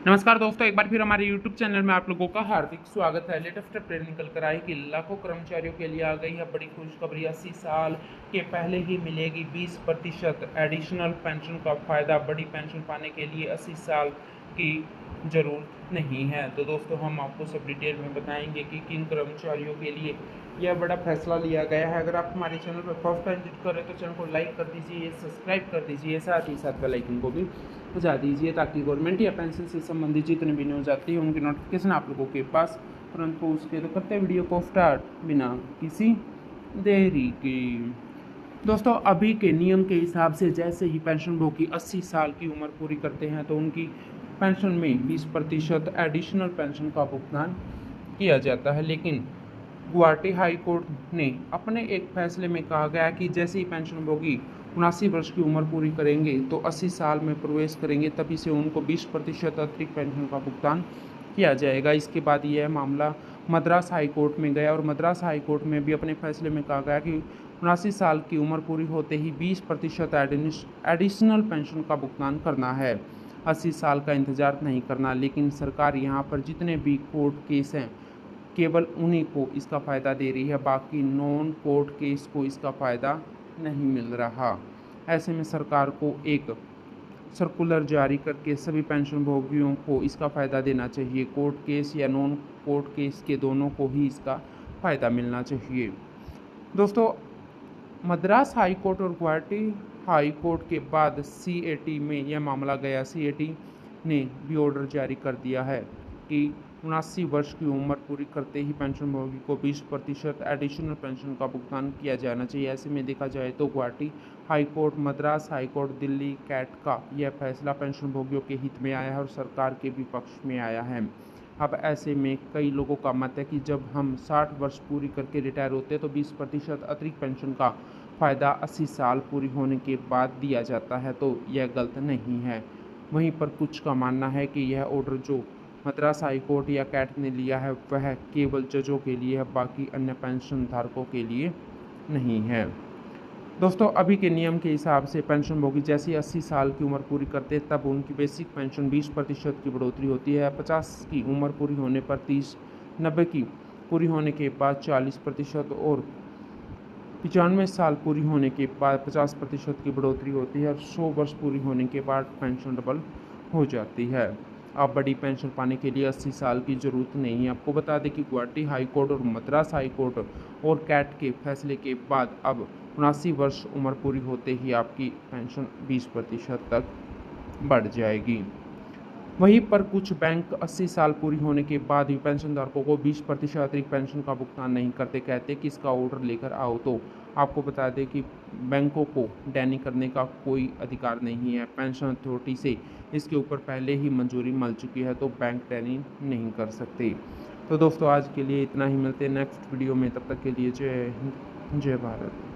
नमस्कार दोस्तों, एक बार फिर हमारे YouTube चैनल में आप लोगों का हार्दिक स्वागत है। लेटेस्ट अपडेट निकल कर आई कि लाखों कर्मचारियों के लिए आ गई है बड़ी खुशखबरी। 80 साल के पहले ही मिलेगी 20% एडिशनल पेंशन का फ़ायदा। बड़ी पेंशन पाने के लिए 80 साल की ज़रूरत नहीं है। तो दोस्तों, हम आपको सब डिटेल में बताएंगे कि किन कर्मचारियों के लिए यह बड़ा फैसला लिया गया है। अगर आप हमारे चैनल पर फर्स्ट टाइम विजिट कर रहे हैं तो चैनल को लाइक कर दीजिए, सब्सक्राइब कर दीजिए, साथ ही साथ बेल आइकन को भी बजा दीजिए ताकि गवर्नमेंट या पेंशन से संबंधित जितने भी न्यूज़ आती है उनकी नोटिफिकेशन आप लोगों के पास तुरंत पहुँच के। तो करते हैं वीडियो को स्टार्ट बिना किसी देरी के। दोस्तों, अभी के नियम के हिसाब से जैसे ही पेंशनभोगी 80 साल की उम्र पूरी करते हैं तो उनकी पेंशन में 20% एडिशनल पेंशन का भुगतान किया जाता है। लेकिन गुवाहाटी हाई कोर्ट ने अपने एक फैसले में कहा गया कि जैसे ही पेंशनभोगी 79 वर्ष की उम्र पूरी करेंगे तो 80 साल में प्रवेश करेंगे तभी से उनको 20% अतिरिक्त पेंशन का भुगतान किया जाएगा। इसके बाद यह मामला मद्रास हाई कोर्ट में गया और मद्रास हाई कोर्ट में भी अपने फैसले में कहा गया कि 79 साल की उम्र पूरी होते ही 20% एडिशनल पेंशन का भुगतान करना है। 80 साल का इंतजार नहीं करना। लेकिन सरकार यहाँ पर जितने भी कोर्ट केस हैं केवल उन्हीं को इसका फ़ायदा दे रही है, बाकी नॉन कोर्ट केस को इसका फ़ायदा नहीं मिल रहा। ऐसे में सरकार को एक सर्कुलर जारी करके सभी पेंशनभोगियों को इसका फ़ायदा देना चाहिए। कोर्ट केस या नॉन कोर्ट केस के दोनों को ही इसका फ़ायदा मिलना चाहिए। दोस्तों, मद्रास हाई कोर्ट और गुवाहाटी हाई कोर्ट के बाद सीएटी में यह मामला गया। सीएटी ने भी ऑर्डर जारी कर दिया है कि 79 वर्ष की उम्र पूरी करते ही पेंशनभोगी को 20% एडिशनल पेंशन का भुगतान किया जाना चाहिए। ऐसे में देखा जाए तो Guwahati high court, Madras high court, Delhi CAT का यह फैसला पेंशनभोगियों के हित में आया है और सरकार के भी पक्ष में आया है। अब ऐसे में कई लोगों का मत है कि जब हम 60 वर्ष पूरी करके रिटायर होते हैं तो 20% अतिरिक्त पेंशन का फ़ायदा 80 साल पूरी होने के बाद दिया जाता है, तो यह गलत नहीं है। वहीं पर कुछ का मानना है कि यह ऑर्डर जो मद्रास हाई कोर्ट या कैट ने लिया है वह केवल जजों के लिए है, बाकी अन्य पेंशन धारकों के लिए नहीं है। दोस्तों, अभी के नियम के हिसाब से पेंशनभोगी जैसे ही 80 साल की उम्र पूरी करते हैं तब उनकी बेसिक पेंशन 20% की बढ़ोतरी होती है। 50 की उम्र पूरी होने पर 30, 90 की पूरी होने के बाद 40% और 95 साल पूरी होने के बाद 50% की बढ़ोतरी होती है और 100 वर्ष पूरी होने के बाद पेंशन डबल हो जाती है। अब बड़ी पेंशन पाने के लिए 80 साल की ज़रूरत नहीं है। आपको बता दें कि गुवाहाटी हाई कोर्ट और मद्रास हाई कोर्ट और कैट के फैसले के बाद अब 79 वर्ष उम्र पूरी होते ही आपकी पेंशन 20% तक बढ़ जाएगी। वहीं पर कुछ बैंक 80 साल पूरी होने के बाद भी पेंशनधारकों को 20% अतिरिक्त पेंशन का भुगतान नहीं करते, कहते कि इसका ऑर्डर लेकर आओ। तो आपको बता दें कि बैंकों को डैनी करने का कोई अधिकार नहीं है। पेंशन अथॉरिटी से इसके ऊपर पहले ही मंजूरी मिल चुकी है, तो बैंक डैनी नहीं कर सकते। तो दोस्तों, आज के लिए इतना ही। मिलते हैं नेक्स्ट वीडियो में, तब तक के लिए जय हिंद, जय भारत।